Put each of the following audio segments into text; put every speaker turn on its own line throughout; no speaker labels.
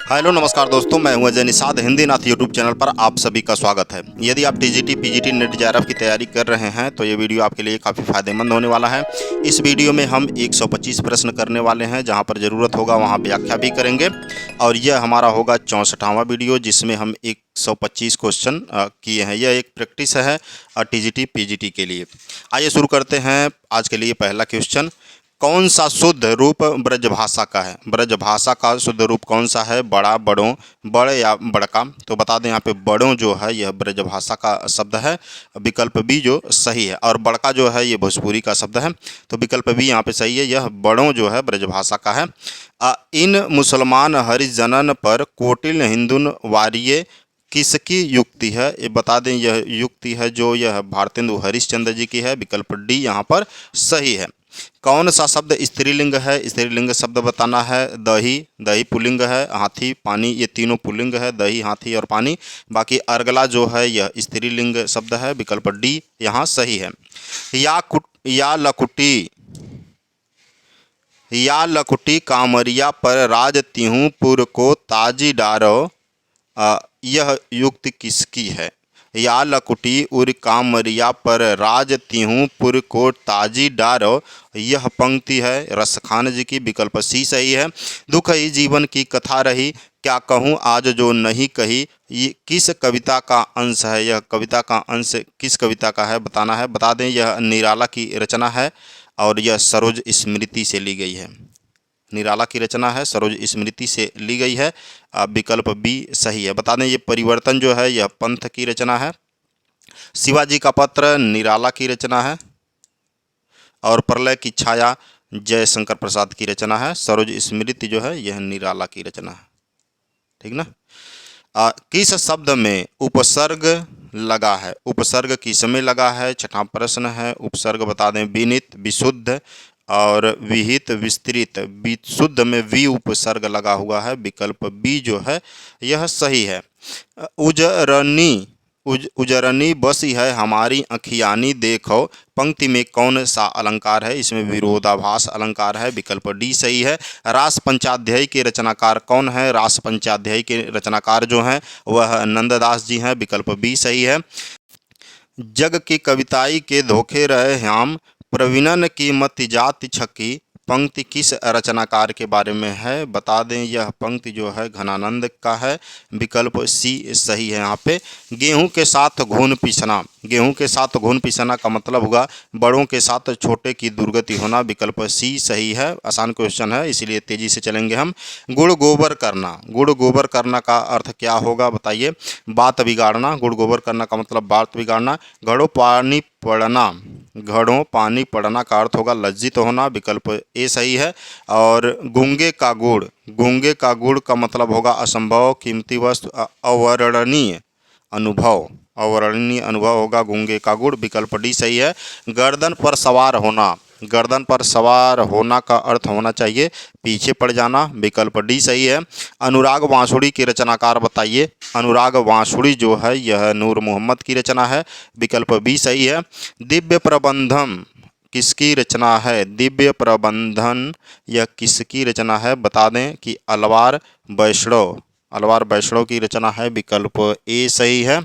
Hello नमस्कार दोस्तों, मैं हूं अजय निषाद। हिंदी नाथ यूट्यूब चैनल पर आप सभी का स्वागत है। यदि आप टीजीटी, पीजीटी, नेट जेआरएफ की तैयारी कर रहे हैं तो ये वीडियो आपके लिए काफ़ी फायदेमंद होने वाला है। इस वीडियो में हम 125 प्रश्न करने वाले हैं, जहां पर ज़रूरत होगा वहां व्याख्या भी करेंगे। और यह हमारा होगा 64वां वीडियो, जिसमें हम 125 क्वेश्चन किए हैं। यह एक प्रैक्टिस है टीजीटी, पीजीटी के लिए। आइए शुरू करते हैं। आज के लिए पहला क्वेश्चन, कौन सा शुद्ध रूप ब्रजभाषा का है? ब्रजभाषा का शुद्ध रूप कौन सा है? बड़ा, बड़ों, बड़े या बड़का? तो बता दें यहाँ पे बड़ों जो है यह ब्रजभाषा का शब्द है, विकल्प बी जो सही है। और बड़का जो है ये भोजपुरी का शब्द है, तो विकल्प बी यहाँ पे सही है। यह बड़ों जो है ब्रजभाषा का है। इन मुसलमान हरिजनन पर कोटिल हिंदुन वारिये किसकी युक्ति है? ये बता दें यह युक्ति है जो यह भारतेंदु हरिश्चंद्र जी की है। विकल्प डी यहाँ पर सही है। कौन सा शब्द स्त्रीलिंग है? स्त्रीलिंग शब्द बताना है। दही, दही पुल्लिंग है। हाथी, पानी, ये तीनों पुल्लिंग है। दही, हाथी और पानी। बाकी अर्गला जो है यह स्त्रीलिंग शब्द है। विकल्प डी यहाँ सही है। या लकुटी, या लकुटी कामरिया पर राज तिहूँ पुर को ताजी डारो, यह युक्ति किसकी है? या लकुटी उर कामरिया पर राज तिहूँ पुर को ताजी डारो, यह पंक्ति है रसखान जी की। विकल्प सी सही है। दुख ही जीवन की कथा रही, क्या कहूँ आज जो नहीं कही, ये किस कविता का अंश है? यह कविता का अंश किस कविता का है बताना है। बता दें यह निराला की रचना है और यह सरोज स्मृति से ली गई है। निराला की रचना है, सरोज स्मृति से ली गई है। विकल्प बी सही है। बता दें ये परिवर्तन जो है यह पंथ की रचना है। शिवाजी का पत्र निराला की रचना है। और प्रलय की छाया जयशंकर प्रसाद की रचना है। सरोज स्मृति जो है यह निराला की रचना है। ठीक ना। किस शब्द में उपसर्ग लगा है? उपसर्ग किस में लगा है? छठा प्रश्न है। उपसर्ग बता दें विनित, विशुद्ध और विहित, विस्तृत। विशुद्ध में वी उपसर्ग लगा हुआ है। विकल्प बी जो है यह सही है। उजरनी, उजरनी बसी है हमारी अखियानी देखो, पंक्ति में कौन सा अलंकार है? इसमें विरोधाभास अलंकार है। विकल्प डी सही है। रास पंचाध्यायी के रचनाकार कौन है? रास पंचाध्यायी के रचनाकार जो हैं वह नंददास जी हैं। विकल्प बी सही है। जग की कविताई के धोखे रहे हम, प्रवीणन की मति जाति छकी, पंक्ति किस रचनाकार के बारे में है? बता दें यह पंक्ति जो है घनानंद का है। विकल्प सी सही है। यहाँ पे गेहूं के साथ घून पीसना, गेहूं के साथ घून पीसना का मतलब हुआ बड़ों के साथ छोटे की दुर्गति होना। विकल्प सी सही है। आसान क्वेश्चन है इसीलिए तेजी से चलेंगे हम। गुड़ गोबर करना, गुड़ गोबर करना का अर्थ क्या होगा बताइए? बात बिगाड़ना। गुड़ गोबर करना का मतलब बात बिगाड़ना। घड़ों पानी पड़ना, घड़ों पानी पड़ना का अर्थ होगा लज्जित होना। विकल्प ए सही है। और गूंगे का गुड़, गूंगे का गुड़ का मतलब होगा असंभव, कीमती वस्तु, अवर्णनीय अनुभव, अवर्णनीय अनुभव होगा गूंगे का गुड़। विकल्प डी सही है। गर्दन पर सवार होना, गर्दन पर सवार होना का अर्थ होना चाहिए पीछे पड़ जाना। विकल्प डी सही है। अनुराग बांसुरी के रचनाकार बताइए? अनुराग बांसुरी जो है यह नूर मोहम्मद की रचना है। विकल्प बी सही है। दिव्य प्रबंधम किसकी रचना है? दिव्य प्रबंधन यह किसकी रचना है? बता दें कि अलवार वैष्णव, अलवार वैष्णव की रचना है। विकल्प ए सही है।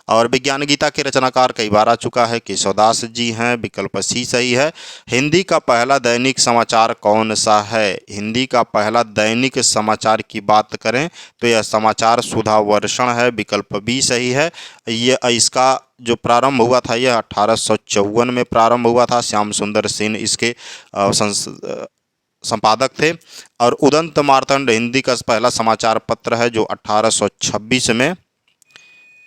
और विज्ञान गीता के रचनाकार कई बार आ चुका है, केशवदास जी हैं। विकल्प सी सही है। हिंदी का पहला दैनिक समाचार कौन सा है? हिंदी का पहला दैनिक समाचार की बात करें तो यह समाचार सुधा वर्षण है। विकल्प बी सही है। ये इसका जो प्रारंभ हुआ था यह 1854 में प्रारंभ हुआ था। श्याम सुंदर सेन इसके संपादक थे। और उदंत मार्तंड हिंदी का पहला समाचार पत्र है जो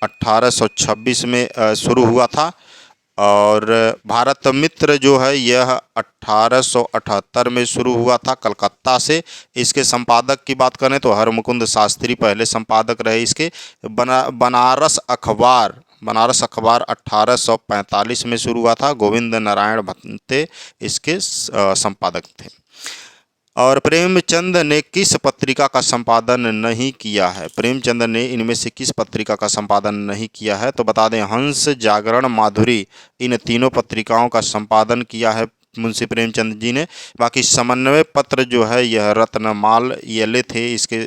1826 में शुरू हुआ था। और भारत मित्र जो है यह 1878 में शुरू हुआ था कलकत्ता से। इसके संपादक की बात करें तो हरमुकुंद शास्त्री पहले संपादक रहे इसके। बनारस अखबार 1845 में शुरू हुआ था। गोविंद नारायण भंते इसके संपादक थे। और प्रेमचंद ने किस पत्रिका का संपादन नहीं किया है? प्रेमचंद ने इनमें से किस पत्रिका का संपादन नहीं किया है? तो बता दें हंस, जागरण, माधुरी, इन तीनों पत्रिकाओं का संपादन किया है मुंशी प्रेमचंद जी ने। बाकी समन्वय पत्र जो है यह रत्नमाल येले थे इसके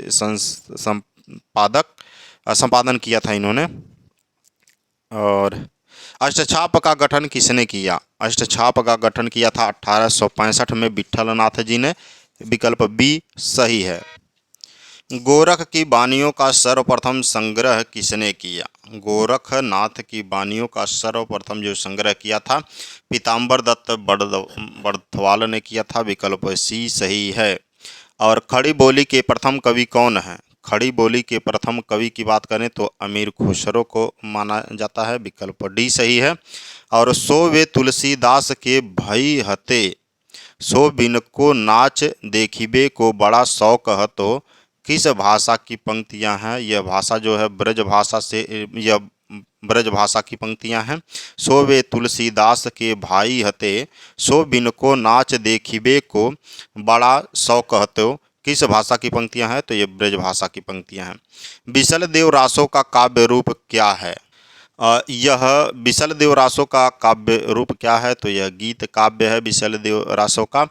संपादन किया था इन्होंने। और अष्टछाप का गठन किसने किया? अष्टछाप का गठन किया था 1865 में विठलनाथ जी ने। विकल्प बी सही है। गोरख की वाणियों का सर्वप्रथम संग्रह किसने किया? गोरखनाथ की वाणियों का सर्वप्रथम जो संग्रह किया था पीताम्बर दत्त बड़थवाल ने किया था। विकल्प सी सही है। और खड़ी बोली के प्रथम कवि कौन हैं? खड़ी बोली के प्रथम कवि की बात करें तो अमीर खुसरो को माना जाता है। विकल्प डी सही है। और सो वे तुलसीदास के भई हते, सो बिन को नाच देखिबे को बड़ा शौक हतो, किस भाषा की पंक्तियां हैं? यह भाषा जो है ब्रज भाषा से, यह ब्रज भाषा की पंक्तियां हैं। सो वे तुलसीदास के भाई हते, सो बिन को नाच देखिबे को बड़ा शौक हतो, किस भाषा की पंक्तियां हैं? तो ये ब्रज भाषा की पंक्तियां हैं। बिसल देव रासों का काव्य रूप क्या है? यह बिसल देव रासों का काव्य रूप क्या है? तो यह गीत काव्य है बिसल देव रासों का।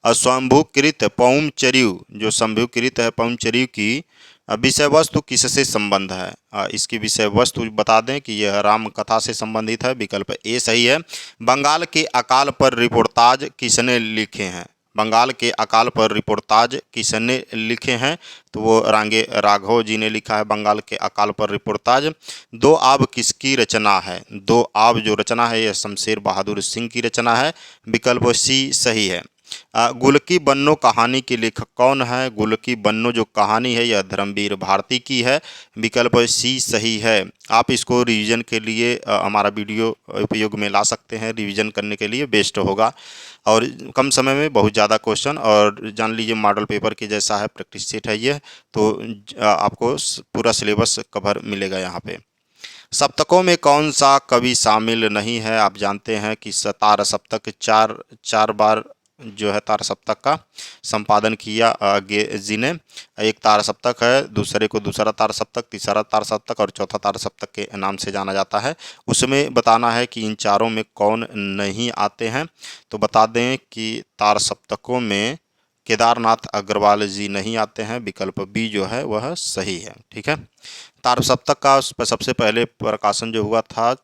स्वयंभूकृत पौमचर्यु, जो शंभुकृत है पौमचर्यु की विषय वस्तु किससे संबंध है? इसकी विषय वस्तु बता दें कि यह राम कथा से संबंधित है। विकल्प ए सही है। बंगाल के अकाल पर रिपोर्टाज किसने लिखे हैं? बंगाल के अकाल पर रिपोर्टाज किसने लिखे हैं? तो वो रांगे राघव जी ने लिखा है बंगाल के अकाल पर रिपोर्टाज। दो आब किसकी रचना है? दो आब जो रचना है यह शमशेर बहादुर सिंह की रचना है। विकल्प सी सही है। गुल की बन्नो कहानी के लेखक कौन है? गुल की बन्नो जो कहानी है यह धर्मवीर भारती की है। विकल्प सी सही है। आप इसको रिवीजन के लिए हमारा वीडियो उपयोग में ला सकते हैं, रिवीजन करने के लिए बेस्ट होगा और कम समय में बहुत ज़्यादा क्वेश्चन। और जान लीजिए मॉडल पेपर के जैसा है, प्रैक्टिस सेट है ये, तो आपको पूरा सिलेबस कवर मिलेगा यहाँ पे। सप्तकों में कौन सा कवि शामिल नहीं है? आप जानते हैं कि तार सप्तक चार बार जो है तार सप्तक का संपादन किया गे जी ने। एक तार सप्तक है, दूसरे को दूसरा तार सप्तक, तीसरा तार सप्तक और चौथा तार सप्तक के नाम से जाना जाता है। उसमें बताना है कि इन चारों में कौन नहीं आते हैं। तो बता दें कि तार सप्तकों में केदारनाथ अग्रवाल जी नहीं आते हैं। विकल्प बी जो है वह सही है। ठीक है। तार सप्तक का सबसे पहले प्रकाशन जो हुआ था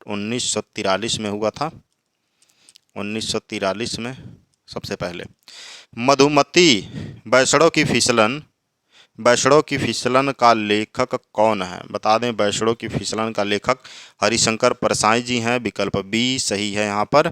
1943 में हुआ था। 1943 में सबसे पहले। मधुमती बैसड़ों की फिसलन का लेखक कौन है? बता दें बैसड़ों की फिसलन का लेखक हरिशंकर परसाई जी हैं। विकल्प बी सही है यहाँ पर।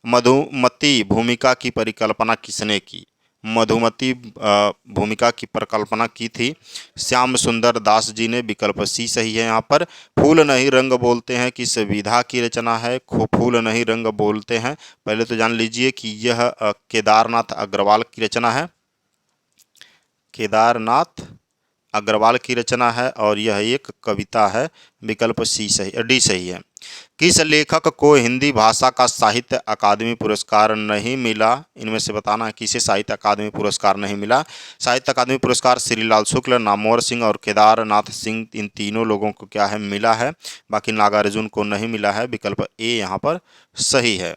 मधुमती भूमिका की परिकल्पना किसने की? मधुमती भूमिका की परिकल्पना की थी श्याम सुंदर दास जी ने। विकल्प सी सही है यहाँ पर। फूल नहीं रंग बोलते हैं किस विधा की रचना है? फूल नहीं रंग बोलते हैं, पहले तो जान लीजिए कि यह केदारनाथ अग्रवाल की रचना है। केदारनाथ अग्रवाल की रचना है और यह एक कविता है। विकल्प सी सही, डी सही है। किस लेखक को हिंदी भाषा का साहित्य अकादमी पुरस्कार नहीं मिला? इनमें से बताना है किसे साहित्य अकादमी पुरस्कार नहीं मिला। साहित्य अकादमी पुरस्कार श्रीलाल शुक्ल, नामवर सिंह और केदारनाथ सिंह, इन तीनों लोगों को क्या है मिला है। बाकी नागार्जुन को नहीं मिला है। विकल्प ए यहाँ पर सही है।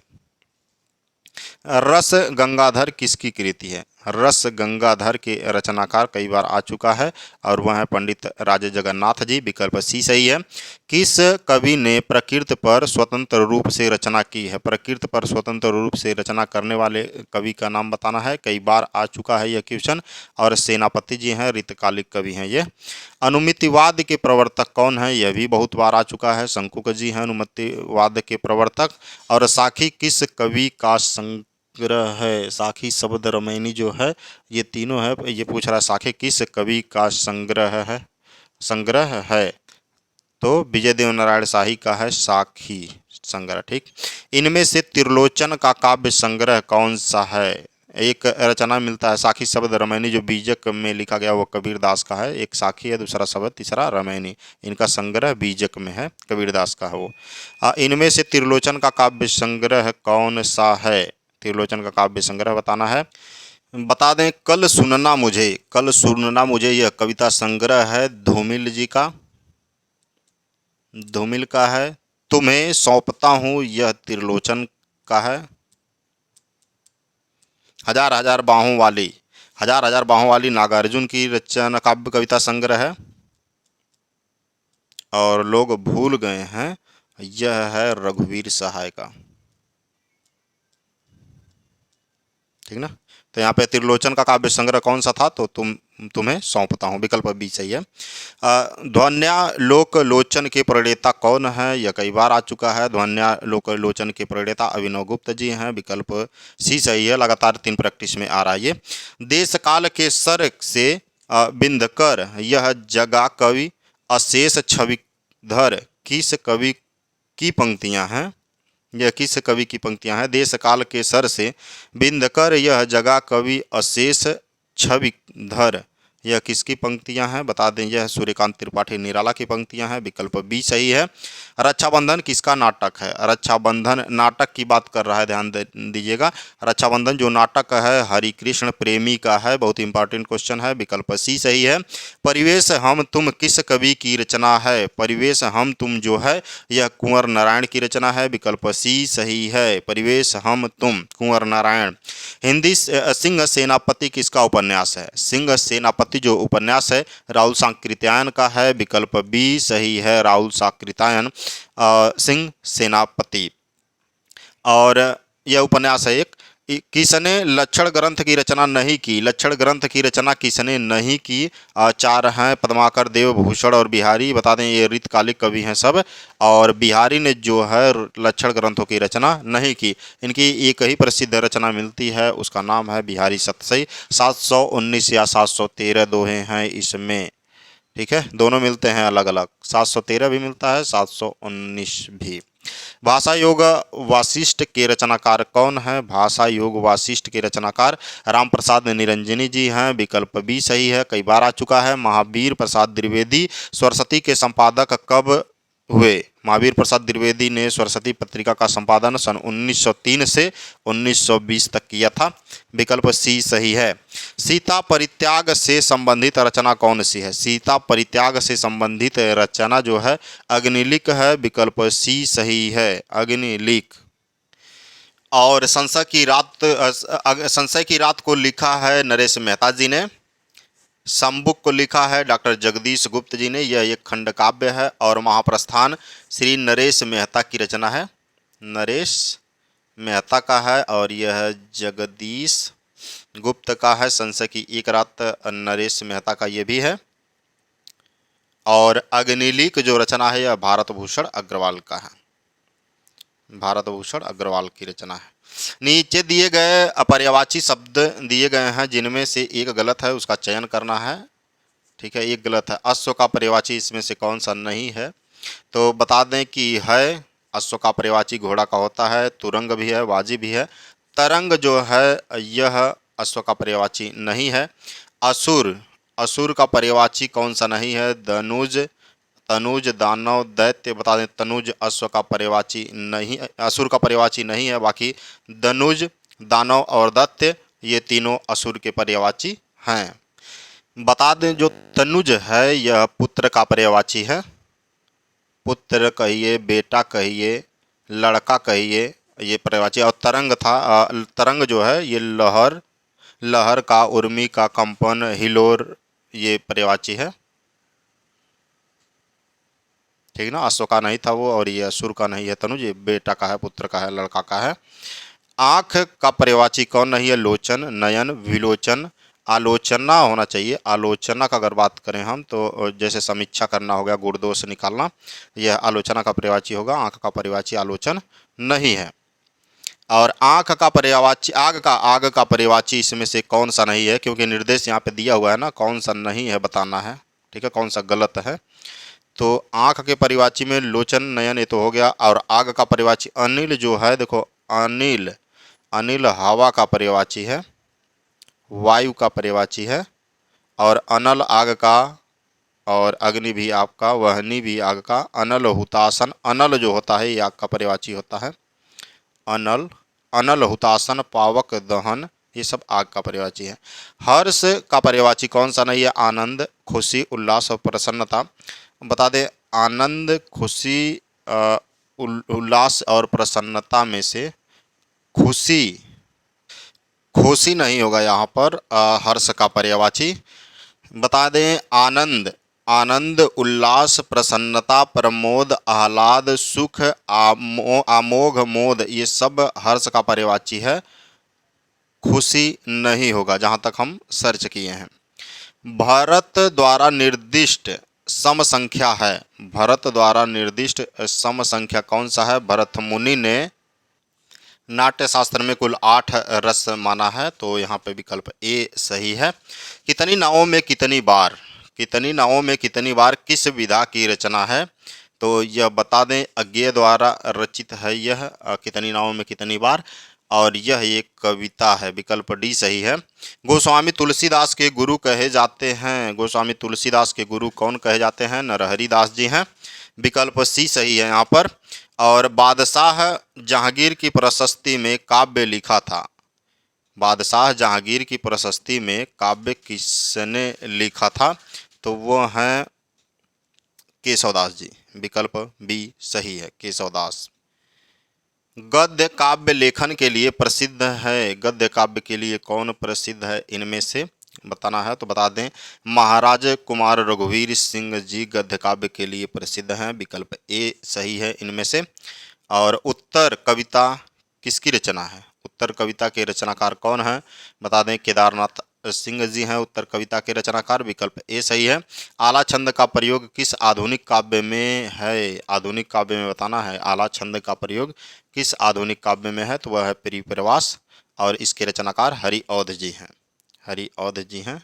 रस गंगाधर किसकी कृति है? रस गंगाधर के रचनाकार कई बार आ चुका है और वह है पंडित राजे जगन्नाथ जी। विकल्प सी सही है। किस कवि ने प्रकृति पर स्वतंत्र रूप से रचना की है? प्रकृति पर स्वतंत्र रूप से रचना करने वाले कवि का नाम बताना है। कई बार आ चुका है यह क्वेश्चन और सेनापति जी हैं, ऋतकालिक कवि हैं ये। अनुमितिवाद के प्रवर्तक कौन है? यह भी बहुत बार आ चुका है, शंकुक जी हैं अनुमितिवाद के प्रवर्तक। और साखी किस कवि का संग्रह है? साखी शब्द रामायणी जो है ये तीनों है। ये पूछ रहा है साखी किस कवि का संग्रह है? तो विजय देव नारायण शाही का है साखी संग्रह। ठीक। इनमें से त्रिलोचन का काव्य संग्रह कौन सा है? एक रचना मिलता है साखी शब्द रामायणी जो बीजक में लिखा गया वो कबीरदास का है। एक साखी है, दूसरा शब्द, तीसरा रामायणी। इनका संग्रह बीजक में है, कबीरदास का है वो। इनमें से त्रिलोचन का काव्य संग्रह कौन सा है? त्रिलोचन का काव्य संग्रह बताना है। बता दें कल सुनना मुझे यह कविता संग्रह है धूमिल जी का, धूमिल का है। तुम्हें सौंपता हूँ यह त्रिलोचन का है। हजार हजार बाहों वाली, हजार हजार बाहों वाली नागार्जुन की रचना काव्य कविता संग्रह है। और लोग भूल गए हैं, यह है रघुवीर सहाय का। ठीक ना। तो यहाँ पे त्रिलोचन का काव्य संग्रह कौन सा था, तो तुम्हें सौंपता हूँ, विकल्प बी सही है। ध्वन्यालोक लोचन के प्रणेता कौन है, यह कई बार आ चुका है। ध्वन्यालोक लोचन के प्रणेता अभिनव गुप्त जी हैं, विकल्प सी सही है। लगातार 3 प्रैक्टिस में आ रहा है ये। देश काल के सर से बिंद कर यह जगा कवि अशेष छविधर किस कवि की पंक्तियां हैं, यह किस कवि की पंक्तियां हैं। देश काल के सर से बिंद कर यह जगा कवि अशेष छविधर, यह किसकी पंक्तियां हैं, बता दें, यह सूर्यकांत त्रिपाठी निराला की पंक्तियां हैं, विकल्प बी सही है। रक्षाबंधन किसका नाटक है, रक्षाबंधन नाटक की बात कर रहा है, ध्यान दीजिएगा। रक्षाबंधन जो नाटक है हरिकृष्ण प्रेमी का है, बहुत इंपॉर्टेंट क्वेश्चन है, विकल्प सी सही है। परिवेश हम तुम किस कवि की रचना है, परिवेश हम तुम जो है यह कुंवर नारायण की रचना है, विकल्प सी सही है। परिवेश हम तुम कुंवर नारायण। हिंदी सिंह सेनापति किसका उपन्यास है, सिंह सेनापति जो उपन्यास है राहुल सांकृत्यायन का है, विकल्प बी सही है। राहुल सांकृत्यायन सिंह सेनापति। और यह उपन्यास है एक। किसने लक्षण ग्रंथ की रचना नहीं की, लक्षण ग्रंथ की रचना किसने नहीं की, 4 हैं, पद्माकर, देवभूषण और बिहारी। बता दें ये ऋतकालिक कवि हैं सब, और बिहारी ने जो है लक्षण ग्रंथों की रचना नहीं की। इनकी एक ही प्रसिद्ध रचना मिलती है, उसका नाम है बिहारी सतसई। 719 या 713 दोहे हैं इसमें। ठीक है, दोनों मिलते हैं अलग अलग, 713 भी मिलता है, 719 भी। भाषा योग वासिष्ठ के रचनाकार कौन है, भाषा योग वासिष्ठ के रचनाकार राम प्रसाद निरंजनी जी हैं, विकल्प बी सही है। कई बार आ चुका है। महावीर प्रसाद द्विवेदी सरस्वती के संपादक कब हुए, महावीर प्रसाद द्विवेदी ने सरस्वती पत्रिका का संपादन सन 1903 से 1920 तक किया था, विकल्प सी सही है। सीता परित्याग से संबंधित रचना कौन सी है, सीता परित्याग से संबंधित रचना जो है अग्निलिक है, विकल्प सी सही है, अग्निलिक। और संशय की रात को लिखा है नरेश मेहता जी ने, सम्बुक को लिखा है डॉक्टर जगदीश गुप्त जी ने, यह एक खंड काव्य है। और महाप्रस्थान श्री नरेश मेहता की रचना है, नरेश मेहता का है, और यह जगदीश गुप्त का है। संशय की एक रात नरेश मेहता का ये भी है। और अग्निलिक जो रचना है यह भारत भूषण अग्रवाल का है, भारत भूषण अग्रवाल की रचना है। नीचे दिए गए अपर्यायवाची शब्द दिए गए हैं, जिनमें से एक गलत है, उसका चयन करना है। ठीक है, एक गलत है। अश्व का पर्यायवाची इसमें से कौन सा नहीं है, तो बता दें कि है, अश्व का पर्यायवाची घोड़ा का होता है, तुरंग भी है, वाजी भी है। तरंग जो है यह अश्व का पर्यायवाची नहीं है। असुर, असुर का पर्यायवाची कौन सा नहीं है, धनुज, तनुज, दानव, दैत्य। बता दें तनुज अश्व का पर्यायवाची नहीं, असुर का पर्यायवाची नहीं है। बाकी धनुज, दानव और दैत्य ये तीनों असुर के पर्यायवाची हैं। बता दें जो तनुज है यह पुत्र का पर्यायवाची है, पुत्र कहिए, बेटा कहिए, लड़का कहिए, ये पर्यायवाची। और तरंग था, तरंग जो है ये लहर, लहर का, उर्मी का, कंपन, हिलोर, ये पर्यायवाची है। ठीक ना, अश्व का नहीं था वो, और ये असुर का नहीं है तनुज, ये बेटा का है, पुत्र का है, लड़का का है। आँख का पर्यायवाची कौन नहीं है, लोचन, नयन, विलोचन, आलोचना होना चाहिए। आलोचना का अगर बात करें हम तो जैसे समीक्षा करना हो गया, गुण दोष निकालना, यह आलोचना का पर्यायवाची होगा। आँख का पर्यायवाची आलोचन नहीं है। और आँख का पर्यायवाची, आग का पर्यायवाची इसमें से कौन सा नहीं है, क्योंकि निर्देश यहाँ पे दिया हुआ है ना, कौन सा नहीं है बताना है। ठीक है, कौन सा गलत है। तो आँख के पर्यायवाची में लोचन, नयन ये तो हो गया। और आग का पर्यायवाची अनिल जो है, देखो अनिल, अनिल हवा का पर्यायवाची है, वायु का पर्यायवाची है। और अनल आग का, और अग्नि भी आग का, वहनी भी आग का। अनल हुतासन, अनल जो होता है ये आग का पर्यायवाची होता है, अनल, अनल हुतासन, पावक दहन, ये सब आग का पर्यायवाची है। हर्ष का पर्यायवाची कौन सा नहीं है, आनंद, खुशी, उल्लास और प्रसन्नता। बता दें आनंद, खुशी, उल्लास और प्रसन्नता में से खुशी, खुशी नहीं होगा यहाँ पर, हर्ष का पर्यायवाची। बता दें आनंद, आनंद, उल्लास, प्रसन्नता, प्रमोद, आह्लाद, सुख, आमोघ, मोद, ये सब हर्ष का पर्यायवाची है। खुशी नहीं होगा जहाँ तक हम सर्च किए हैं। भरत द्वारा निर्दिष्ट सम संख्या है, भरत द्वारा निर्दिष्ट सम संख्या कौन सा है? भरत मुनि ने नाट्य शास्त्र में कुल 8 रस माना है, तो यहाँ पे विकल्प ए सही है। कितनी नावों में कितनी बार, कितनी नावों में कितनी बार किस विधा की रचना है? तो यह बता दें अज्ञेय द्वारा रचित है यह, कितनी नावों में कितनी बार, और यह एक कविता है, विकल्प डी सही है। गोस्वामी तुलसीदास के गुरु कहे जाते हैं, गोस्वामी तुलसीदास के गुरु कौन कहे जाते हैं? नरहरि दास जी हैं, विकल्प सी सही है यहाँ पर। और बादशाह जहांगीर की प्रशस्ति में काव्य लिखा था, बादशाह जहांगीर की प्रशस्ति में काव्य किसने लिखा था? तो वो हैं केशवदास जी, विकल्प बी सही है, केशवदास। गद्य काव्य लेखन के लिए प्रसिद्ध है, गद्य काव्य के लिए कौन प्रसिद्ध है इनमें से बताना है, तो बता दें महाराज कुमार रघुवीर सिंह जी गद्य काव्य के लिए प्रसिद्ध हैं, विकल्प ए सही है इनमें से। और उत्तर कविता किसकी रचना है? उत्तर कविता के रचनाकार कौन है? बता दें केदारनाथ सिंह जी हैं उत्तर कविता के रचनाकार, विकल्प ए सही है। आला छंद का प्रयोग किस आधुनिक काव्य में है? आधुनिक काव्य में बताना है आला छंद का प्रयोग किस आधुनिक काव्य में है, तो वह है परिप्रवास, और इसके रचनाकार हरिऔध जी हैं, हरिऔध जी हैं।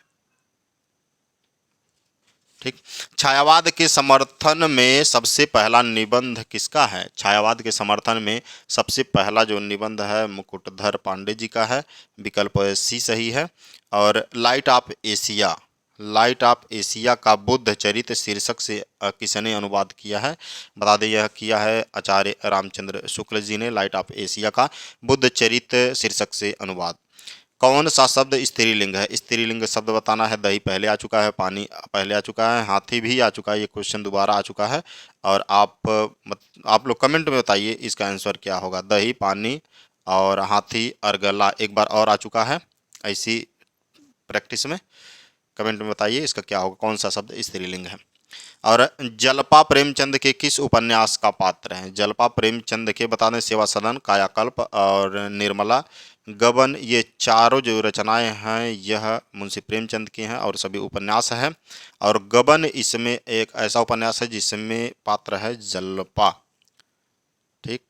ठीक। छायावाद के समर्थन में सबसे पहला निबंध किसका है? छायावाद के समर्थन में सबसे पहला जो निबंध है मुकुटधर पांडे जी का है, विकल्प सी सही है। और light of Asia, light of Asia का बुद्ध चरित्र शीर्षक से किसने अनुवाद किया है? बता दें यह किया है आचार्य रामचंद्र शुक्ल जी ने, लाइट ऑफ एशिया का बुद्ध चरित्र शीर्षक से अनुवाद। कौन सा शब्द स्त्रीलिंग है? स्त्रीलिंग शब्द बताना है। दही पहले आ चुका है, पानी पहले आ चुका है, हाथी भी आ चुका है, ये क्वेश्चन दोबारा आ चुका है। और आप लोग कमेंट में बताइए इसका आंसर क्या होगा। दही, पानी और हाथी और गला एक बार और आ चुका है ऐसी प्रैक्टिस में। कमेंट में बताइए इसका क्या होगा, कौन सा शब्द स्त्रीलिंग है। और जलपा प्रेमचंद के किस उपन्यास का पात्र है? जलपा प्रेमचंद के बता दें सेवा सदन, कायाकल्प और निर्मला, गबन, ये चारों जो रचनाएं हैं यह मुंशी प्रेमचंद की हैं और सभी उपन्यास हैं। और गबन इसमें एक ऐसा उपन्यास है जिसमें पात्र है जलपा। ठीक।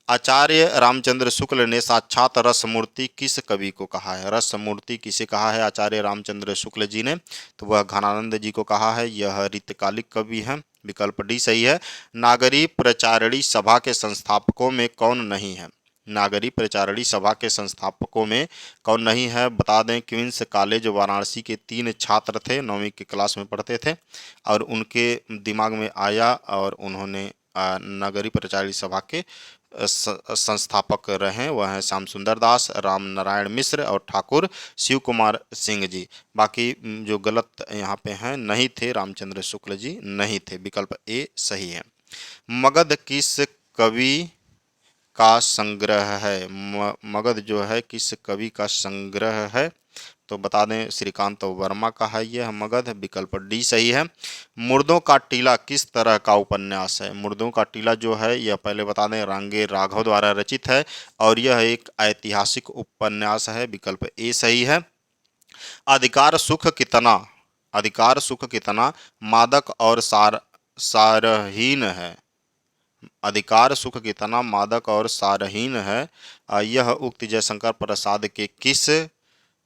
आचार्य रामचंद्र शुक्ल ने साक्षात रसमूर्ति किस कवि को कहा है? रसमूर्ति किसे कहा है आचार्य रामचंद्र शुक्ल जी ने? तो वह घनानंद जी को कहा है, यह ऋतकालिक कवि हैं, विकल्प डी सही है। नागरी प्रचारणी सभा के संस्थापकों में कौन नहीं है? नागरी प्रचारणी सभा के संस्थापकों में कौन नहीं है? बता दें क्वींस कॉलेज वाराणसी के 3 छात्र थे, 9वीं की क्लास में पढ़ते थे, और उनके दिमाग में आया और उन्होंने नागरी प्रचारणी सभा के संस्थापक रहे। वह हैं श्याम सुंदर दास, राम नारायण मिश्र और ठाकुर शिव कुमार सिंह जी। बाकी जो गलत यहाँ पे हैं नहीं थे, रामचंद्र शुक्ल जी नहीं थे, विकल्प ए सही है। मगध किस कवि का संग्रह है? मगध जो है किस कवि का संग्रह है? तो बता दें श्रीकांत वर्मा का है यह मगध, विकल्प डी सही है। मुर्दों का टीला किस तरह का उपन्यास है? मुर्दों का टीला जो है यह पहले बता दें रांगे राघव द्वारा रचित है और यह एक ऐतिहासिक उपन्यास है, विकल्प ए सही है। अधिकार सुख कितना, अधिकार सुख कितना मादक और सारहीन है? अधिकार सुख कितना मादक और सारहीन है, यह उक्त जयशंकर प्रसाद के किस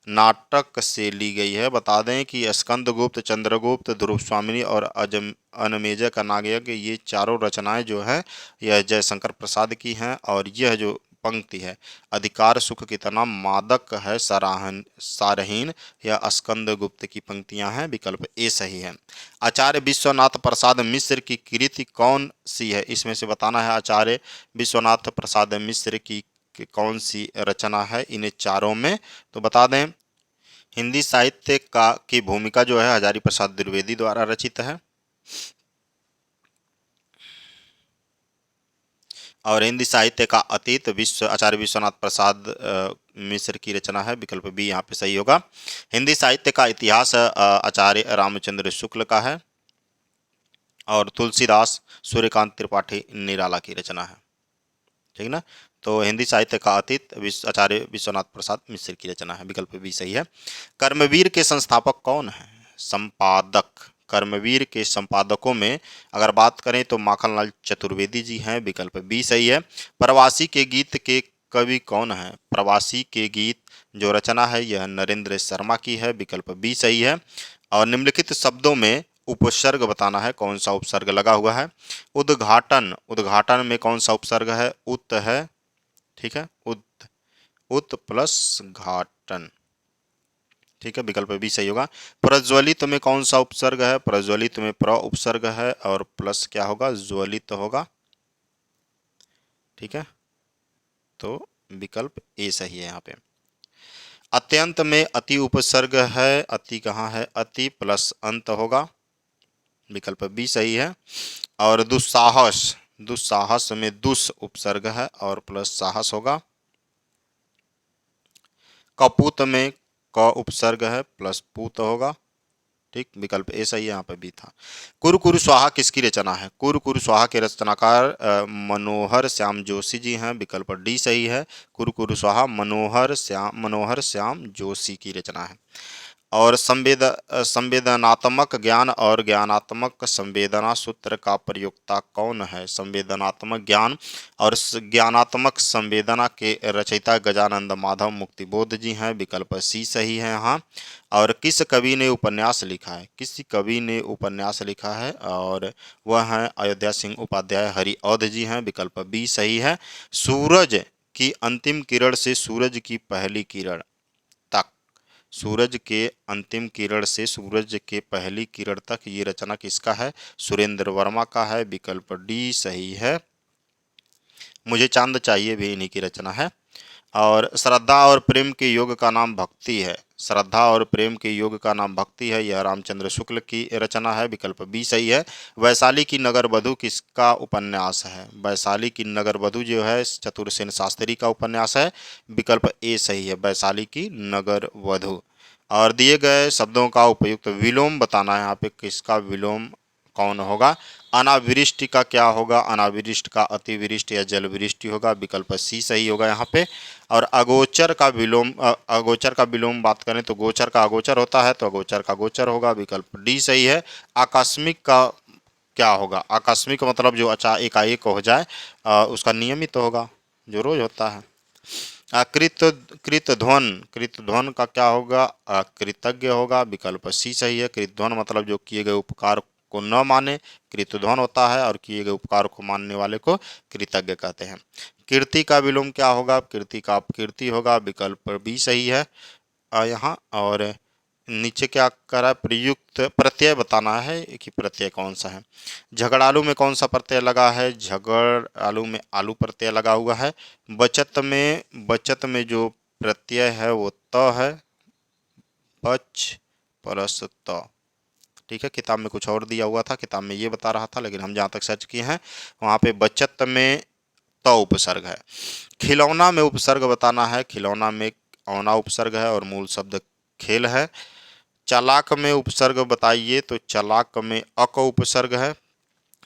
नाटक से ली गई है? बता दें कि स्कंदगुप्त, चंद्रगुप्त, ध्रुवस्वामिनी और अनमेजय का नागयज्ञ, ये चारों रचनाएं जो हैं यह जयशंकर प्रसाद की हैं। और यह जो पंक्ति है अधिकार सुख कितना मादक है सारहीन, यह स्कंदगुप्त की पंक्तियां हैं, विकल्प ए सही है। आचार्य विश्वनाथ प्रसाद मिश्र की कृति कौन सी है? इसमें से बताना है आचार्य विश्वनाथ प्रसाद मिश्र की कि कौन सी रचना है इन चारों में। तो बता दें हिंदी साहित्य का की भूमिका जो है हजारी प्रसाद द्विवेदी द्वारा रचित है। और हिंदी साहित्य का अतीत आचार्य विश्वनाथ प्रसाद मिश्र की रचना है, विकल्प बी यहाँ पे सही होगा। हिंदी साहित्य का इतिहास आचार्य रामचंद्र शुक्ल का है और तुलसीदास सूर्यकांत त्रिपाठी निराला की रचना है, ठीक ना। तो हिंदी साहित्य का अतीत आचार्य विश्वनाथ प्रसाद मिश्र की रचना है, विकल्प बी सही है। कर्मवीर के संस्थापक कौन है? संपादक। कर्मवीर के संपादकों में अगर बात करें तो माखनलाल चतुर्वेदी जी हैं, विकल्प बी सही है। प्रवासी के गीत के कवि कौन है? प्रवासी के गीत जो रचना है यह नरेंद्र शर्मा की है, विकल्प बी सही है। और निम्नलिखित शब्दों में उपसर्ग बताना है, कौन सा उपसर्ग लगा हुआ है? उद्घाटन, उद्घाटन में कौन सा उपसर्ग है? उत है, ठीक है, उत प्लस घाटन, ठीक है, विकल्प भी सही होगा। प्रज्वलित में कौन सा उपसर्ग है? प्रज्वलित में प्र उपसर्ग है और प्लस क्या होगा? ज्वलित होगा, ठीक है, तो विकल्प ए सही है यहाँ पे। अत्यंत में अति उपसर्ग है, अति कहाँ है? अति प्लस अंत होगा, विकल्प बी सही है। और दुस्साहस, दुस्साहस में दुस उपसर्ग है और प्लस साहस होगा। कपूत में क उपसर्ग है प्लस पूत होगा, ठीक, विकल्प ए सही है, यहाँ पे भी था। कुरकुरु स्वाहा किसकी रचना है? कुरकुरु स्वाहा के रचनाकार मनोहर श्याम जोशी जी हैं, विकल्प डी सही है। कुरकुरु स्वाहा मनोहर श्याम जोशी की रचना है। और संवेदनात्मक ज्ञान और ज्ञानात्मक संवेदना सूत्र का प्रयोक्ता कौन है? संवेदनात्मक ज्ञान और ज्ञानात्मक संवेदना के रचयिता गजानंद माधव मुक्तिबोध जी हैं, विकल्प सी सही है यहाँ। और किस कवि ने उपन्यास लिखा है? किसी कवि ने उपन्यास लिखा है और वह हैं अयोध्या सिंह उपाध्याय हरिऔध जी हैं, विकल्प बी सही है। सूरज की अंतिम किरण से सूरज की पहली किरण तक, सूरज के अंतिम किरण से सूरज के पहली किरण तक, ये रचना किसका है? सुरेंद्र वर्मा का है, विकल्प डी सही है। मुझे चांद चाहिए भी इन्हीं की रचना है। और श्रद्धा और प्रेम के योग का नाम भक्ति है, श्रद्धा और प्रेम के योग का नाम भक्ति है, यह रामचंद्र शुक्ल की रचना है, विकल्प बी सही है। वैशाली की नगर वधु किसका उपन्यास है? वैशाली की नगर वधु जो है चतुरसेन शास्त्री का उपन्यास है, विकल्प ए सही है, वैशाली की नगर वधु। और दिए गए शब्दों का उपयुक्त विलोम बताना है, यहाँ पे किसका विलोम कौन होगा? अनावृष्टि का क्या होगा? अनावृष्टि का अतिवृष्टि या जलवृष्टि होगा, विकल्प सी सही होगा यहाँ पे। और अगोचर का विलोम, अगोचर का विलोम बात करें तो गोचर का अगोचर होता है, तो अगोचर का गोचर होगा, विकल्प डी सही है। आकस्मिक का क्या होगा? आकस्मिक मतलब जो एकाएक हो जाए, उसका नियमित होगा, जो रोज होता है। कृतध्वन का क्या होगा? कृतज्ञ होगा, विकल्प सी सही है। कृतध्वन मतलब जो किए गए उपकार को न माने, कृतध्वन होता है, और किए गए उपकार को मानने वाले को कृतज्ञ कहते हैं। कीर्ति का विलोम क्या होगा? कीर्ति का अपकीर्ति होगा, विकल्प बी सही है यहाँ। और नीचे क्या करा? प्रयुक्त प्रत्यय बताना है कि प्रत्यय कौन सा है। झगड़ालू में कौन सा प्रत्यय लगा है? झगड़ालू में आलू प्रत्यय लगा हुआ है। बचत में जो प्रत्यय है वो त है, बच प्लस त, ठीक है। किताब में कुछ और दिया हुआ था, किताब में ये बता रहा था, लेकिन हम जहाँ तक सर्च किए हैं वहाँ पे बचत में त उपसर्ग है। खिलौना में उपसर्ग बताना है, खिलौना में औना उपसर्ग है और मूल शब्द खेल है। चालाक में उपसर्ग बताइए, तो चालाक में अक उपसर्ग है,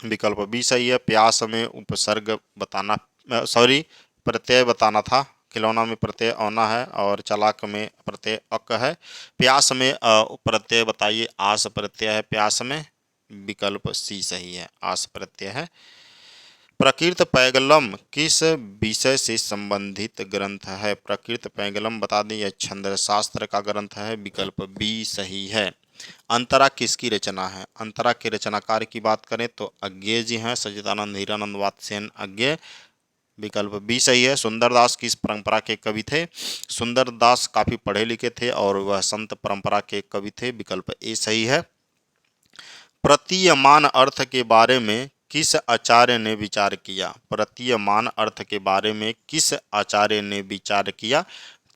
विकल्प बी सही है। प्यास में उपसर्ग बताना, सॉरी, प्रत्यय बताना था। खिलौना में प्रत्यय औना है और चालाक में प्रत्यय अक है। प्यास में प्रत्यय बताइए, आस प्रत्यय है प्यास में, विकल्प सी सही है, आस प्रत्यय है। प्रकृत पैगलम किस विषय से संबंधित ग्रंथ है? प्रकृत पैगलम बता दें, यह छंद शास्त्र का ग्रंथ है, विकल्प बी सही है। अंतरा किसकी रचना है? अंतरा के रचनाकार की बात करें तो अज्ञेय जी हैं, सच्चिदानंद हीरानंद वात्स्ययन अज्ञेय, विकल्प बी सही है। सुंदरदास किस परंपरा के कवि थे? सुंदरदास काफी पढ़े लिखे थे और वह संत परंपरा के कवि थे, विकल्प ए सही है। प्रतीयमान अर्थ के बारे में किस आचार्य ने विचार किया? प्रतीयमान अर्थ के बारे में किस आचार्य ने विचार किया?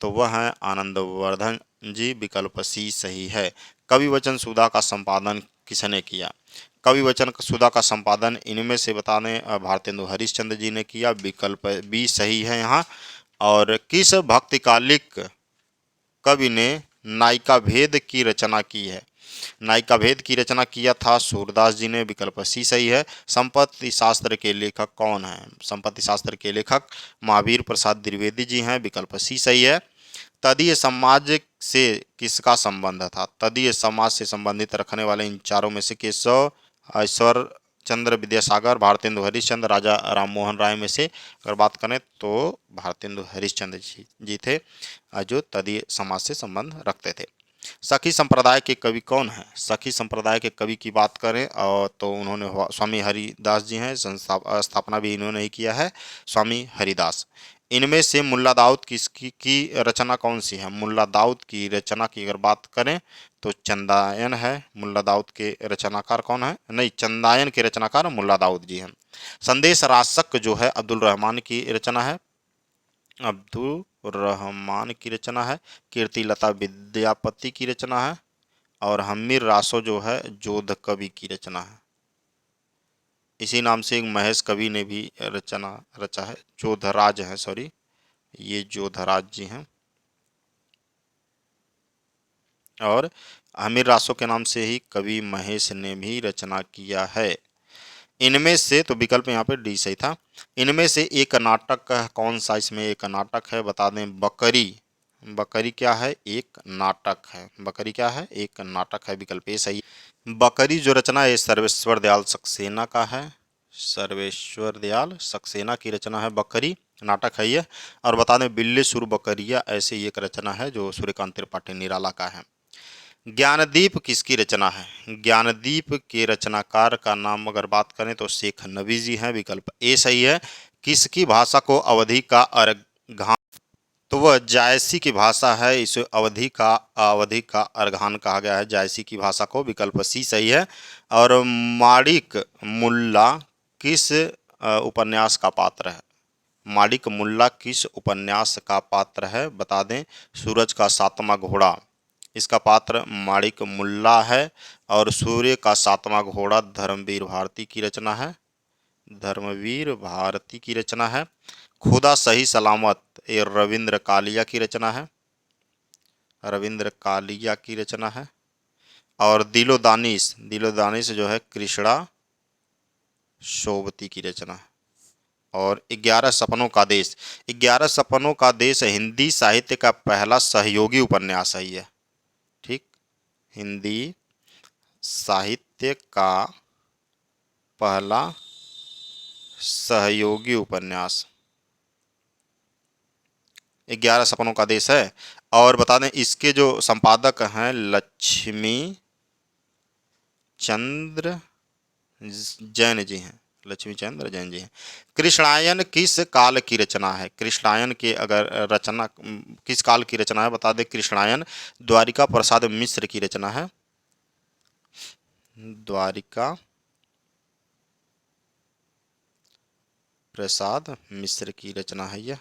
तो वह है आनंदवर्धन जी, विकल्प सी सही है। कवि वचन सुधा का संपादन किसने किया? कवि वचन सुधा का संपादन इनमें से बताने भारतेंदु हरिश्चंद्र जी ने किया, विकल्प बी सही है यहाँ। और किस भक्तिकालिक कवि ने नायिका भेद की रचना की है? नायिका भेद की रचना किया था सूरदास जी ने, विकल्प सी सही है। संपत्ति शास्त्र के लेखक कौन है? संपत्ति शास्त्र के लेखक महावीर प्रसाद द्विवेदी जी हैं, विकल्प सी सही है। तदीय समाज से किसका संबंध था? तदीय समाज से संबंधित रखने वाले इन चारों में से केशव, ईश्वर चंद्र विद्यासागर, भारतेंदु हरिश्चंद्र, राजा राममोहन राय में से अगर बात करें तो भारतेंदु हरिश्चंद्र जी थे जो तदीय समाज से संबंध रखते थे। सखी संप्रदाय के कवि कौन हैं? सखी संप्रदाय के कवि की बात करें और तो उन्होंने स्वामी हरिदास जी हैं, स्थापना भी इन्होंने ही किया है, स्वामी हरिदास। इनमें से मुल्ला दाऊद की रचना कौन सी है? मुल्ला दाऊद की रचना की अगर बात करें तो चंदायन है। मुल्ला दाऊद के रचनाकार कौन है? नहीं, चंदायन के रचनाकार मुल्ला दाऊद जी हैं। संदेश रासक जो है अब्दुल रहमान की रचना है, अब्दुल रहमान की रचना है। कीर्तिलता विद्यापति की रचना है। और हमीर रासो जो है जोध कवि की रचना है। इसी नाम से एक महेश कवि ने भी रचना रचा है, जोधराज है, सॉरी, ये जोधराज जी हैं। और हमीर रासो के नाम से ही कवि महेश ने भी रचना किया है। इनमें से तो विकल्प यहाँ पे डी सही था। इनमें से एक नाटक कौन सा? इसमें एक नाटक है, बता दें, बकरी। बकरी क्या है? एक नाटक है। बकरी क्या है? एक नाटक है, विकल्प ए सही। बकरी जो रचना है सर्वेश्वर दयाल सक्सेना का है। सर्वेश्वर दयाल सक्सेना की रचना है बकरी, नाटक है ये। और बता दें बिल्ले सुर बकरिया ऐसे एक रचना है जो सूर्यकांत त्रिपाठी निराला का है। ज्ञानदीप किसकी रचना है? ज्ञानदीप के रचनाकार का नाम अगर बात करें तो शेख नबी जी हैं, विकल्प ए सही है। किसकी भाषा को अवधी का अर्घान, तो वह जायसी की भाषा है, इसे अवधी का अर्घान कहा गया है, जायसी की भाषा को, विकल्प सी सही है। और माणिक मुल्ला किस उपन्यास का पात्र है? माणिक मुल्ला किस उपन्यास का पात्र है? बता दें सूरज का सातवां घोड़ा, इसका पात्र माणिक मुल्ला है। और सूर्य का सातवां घोड़ा धर्मवीर भारती की रचना है, धर्मवीर भारती की रचना है। खुदा सही सलामत ये रविंद्र कालिया की रचना है, रविंद्र कालिया की रचना है। और दिलो दानिश जो है कृष्णा सोबती की रचना है। और 11 सपनों का देश, 11 सपनों का देश हिंदी साहित्य का पहला सहयोगी उपन्यास है ये, ठीक, हिंदी साहित्य का पहला सहयोगी उपन्यास 11 सपनों का देश है। और बता दें इसके जो संपादक हैं लक्ष्मी चंद्र जैन जी हैं, लक्ष्मी चंद्र जैन जी हैं। कृष्णायन किस काल की रचना है? कृष्णायन के अगर रचना किस काल की रचना है? बता दें कृष्णायन द्वारिका प्रसाद मिश्र की रचना है, द्वारिका प्रसाद मिश्र की रचना है यह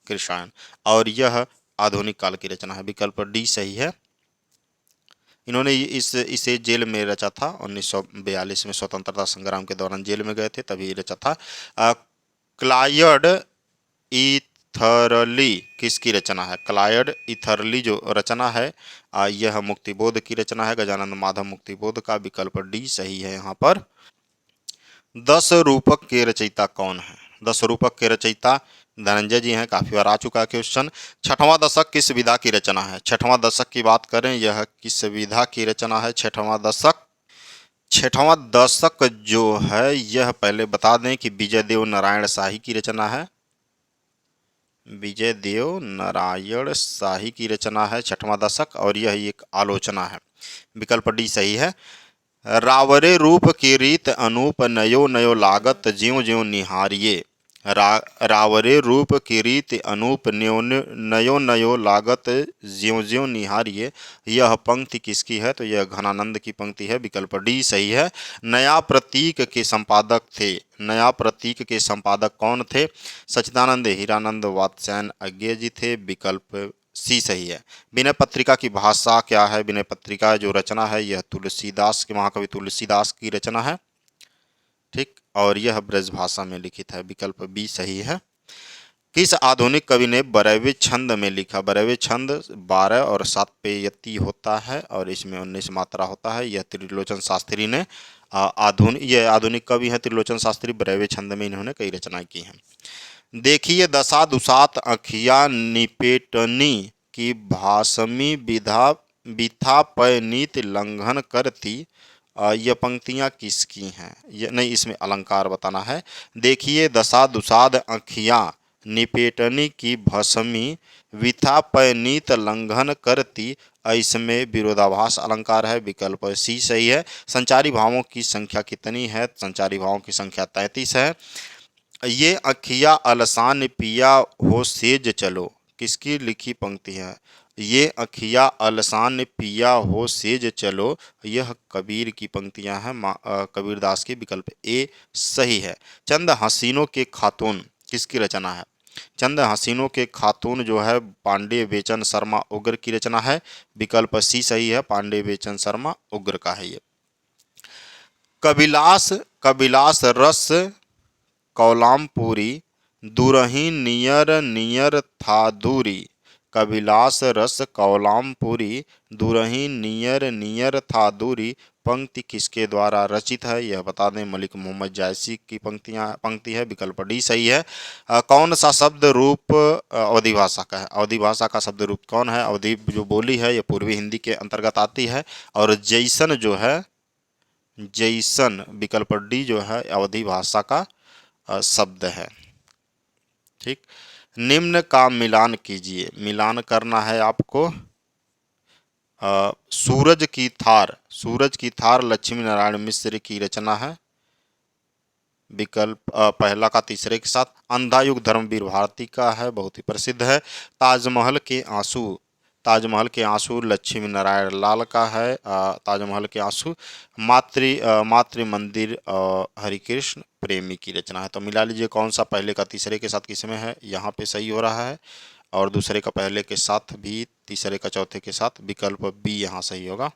कृष्णायन। और यह आधुनिक काल की रचना है, विकल्प डी सही है। इन्होंने इसे जेल में रचा था, 1942 में स्वतंत्रता संग्राम के दौरान जेल में गए थे तभी रचा था। क्लायड इथरली किसकी रचना है? क्लायड इथरली जो रचना है यह मुक्तिबोध की रचना है, गजानंद माधव मुक्तिबोध का, विकल्प डी सही है यहाँ पर। 10 रूपक के रचयिता कौन है? 10 रूपक के रचयिता धनंजय जी हैं, काफी बार आ चुका है क्वेश्चन। छठवां दशक किस विधा की रचना है? छठवां दशक की बात करें यह किस विधा की रचना है? छठवां दशक, छठवां दशक जो है यह पहले बता दें कि विजय देव नारायण शाही की रचना है, विजय देव नारायण शाही की रचना है छठवां दशक। और यह एक आलोचना है, विकल्प डी सही है। रावरे रूप की रीत अनूप नयो नयो लागत ज्यों ज्यों निहारिये, रावरे रूप की रीत अनूप नयो नयो लागत ज्यों ज्यों निहारिये, यह पंक्ति किसकी है? तो यह घनानंद की पंक्ति है, विकल्प डी सही है। नया प्रतीक के संपादक थे, नया प्रतीक के संपादक कौन थे? सच्चिदानंद हीरानंद वात्स्यायन अज्ञे जी थे, विकल्प सी सही है। विनय पत्रिका की भाषा क्या है? विनय पत्रिका जो रचना है यह तुलसीदास के, महाकवि तुलसीदास की रचना है, ठीक। और यह ब्रज भाषा में लिखित है, विकल्प बी सही है। किस आधुनिक कवि ने बरहवे छंद में लिखा? बरहवे छंद 12 और 7 पे यति होता है और इसमें 19 मात्रा होता है। यह त्रिलोचन शास्त्री ने आधुनिक कवि हैं त्रिलोचन शास्त्री। बरहवे छंद में इन्होंने कई रचनाएं की हैं। देखिए दशा दुसात अखिया निपेटनी की भाषमी विधा बिथा पय नीति लंघन करती। यह पंक्तियां किसकी हैं? ये नहीं, इसमें अलंकार बताना है। देखिए दशा दुसाद अखियां निपेटनी की भस्मी विथा पयनीत लंघन करती। इसमें विरोधाभास अलंकार है। विकल्प सी सही है। संचारी भावों की संख्या कितनी है? संचारी भावों की संख्या 33 है। ये अखिया अलसान पिया हो सेज चलो, किसकी लिखी पंक्ति है? ये अखिया अलसान पिया हो सेज चलो, यह कबीर की पंक्तियां हैं, कबीरदास की। विकल्प ए सही है। चंद हसीनों के खातून किसकी रचना है? चंद हसीनों के खातून जो है पांडे बेचन शर्मा उग्र की रचना है। विकल्प सी सही है। पांडे बेचन शर्मा उग्र का है ये। कबिलास कबिलास रस कौलामपुरी दूरही नियर नियर था दूरी। कबिलास रस कौलामपुरी दूरही नियर नियर था दूरी पंक्ति किसके द्वारा रचित है? यह बता दें, मलिक मोहम्मद जायसी की पंक्ति है। विकल्प डी सही है। कौन सा शब्द रूप अवधी भाषा का है? अवधी भाषा का शब्द रूप कौन है? अवधी जो बोली है ये पूर्वी हिंदी के अंतर्गत आती है। और जैसन जो है, जैसन विकल्प डी जो है अवधी भाषा का शब्द है। ठीक। निम्न का मिलान कीजिए। मिलान करना है आपको। सूरज की थार लक्ष्मी नारायण मिश्र की रचना है। विकल्प पहला का तीसरे के साथ। अंधा युग धर्मवीर भारती का है, बहुत ही प्रसिद्ध है। ताजमहल के आंसू लक्ष्मी नारायण लाल का है। ताजमहल के आंसू मातृ मंदिर हरिकृष्ण प्रेमी की रचना है। तो मिला लीजिए कौन सा पहले का तीसरे के साथ किस में है। यहाँ पे सही हो रहा है और दूसरे का पहले के साथ भी, तीसरे का चौथे के साथ। विकल्प बी यहाँ सही होगा।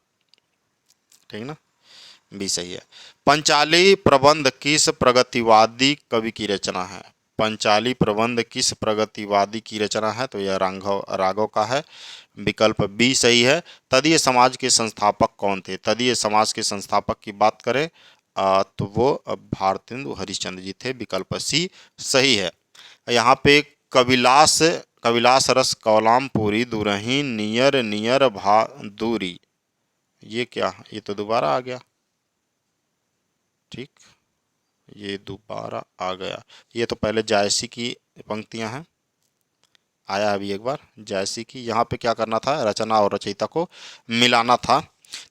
ठीक ना, बी सही है। पंचाली प्रबंध किस प्रगतिवादी कवि की रचना है? पंचाली प्रबंध किस प्रगतिवादी की रचना है? तो यह राघव का है। विकल्प बी सही है। तदीय समाज के संस्थापक कौन थे? तदीय समाज के संस्थापक की बात करें तो वो भारतेंदु हरिश्चंद्र जी थे। विकल्प सी सही है। यहाँ पे कविलास रस कौलामपुरी दूरही नियर नियर भा दूरी, ये क्या? ये तो दोबारा आ गया। ठीक, ये दोबारा आ गया। ये तो पहले जायसी की पंक्तियां हैं, आया अभी एक बार जायसी की। यहाँ पे क्या करना था? रचना और रचयिता को मिलाना था।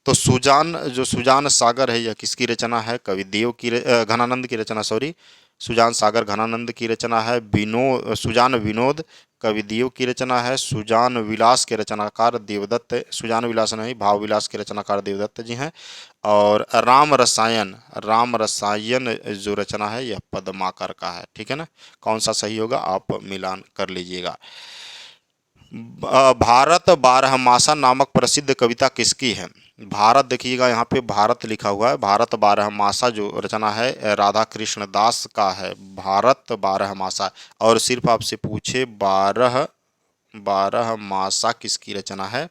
तो सुजान सागर है, यह किसकी रचना है? कवि देव की घनानंद की रचना, सॉरी, सुजान सागर घनानंद की रचना है। सुजान विनोद कवि देव की रचना है। सुजान विलास के रचनाकार देवदत्त, सुजान विलास नहीं, भाव विलास के रचनाकार देवदत्त जी हैं। और राम रसायन जो रचना है यह पद्माकर का है। ठीक है ना, कौन सा सही होगा आप मिलान कर लीजिएगा। भारत बारहमासा नामक प्रसिद्ध कविता किसकी है? भारत, देखिएगा यहाँ पे भारत लिखा हुआ है। भारत बारहमासा जो रचना है राधा कृष्ण दास का है। भारत बारहमासा। और सिर्फ आपसे पूछे बारहमासा किसकी रचना है,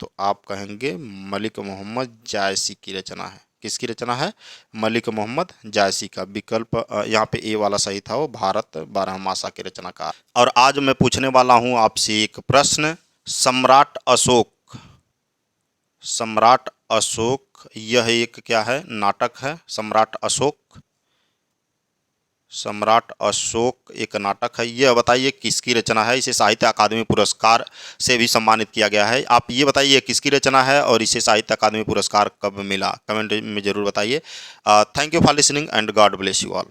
तो आप कहेंगे मलिक मोहम्मद जायसी की रचना है। किसकी रचना है? मलिक मोहम्मद जायसी का। विकल्प यहाँ पे ए वाला सही था, वो भारत बारहमासा के रचनाकार। और आज मैं पूछने वाला हूँ आपसे एक प्रश्न। सम्राट अशोक यह एक क्या है? नाटक है। सम्राट अशोक एक नाटक है। यह बताइए किसकी रचना है? इसे साहित्य अकादमी पुरस्कार से भी सम्मानित किया गया है। आप ये बताइए किसकी रचना है और इसे साहित्य अकादमी पुरस्कार कब मिला? कमेंट में जरूर बताइए। Thank you for listening and God bless you all.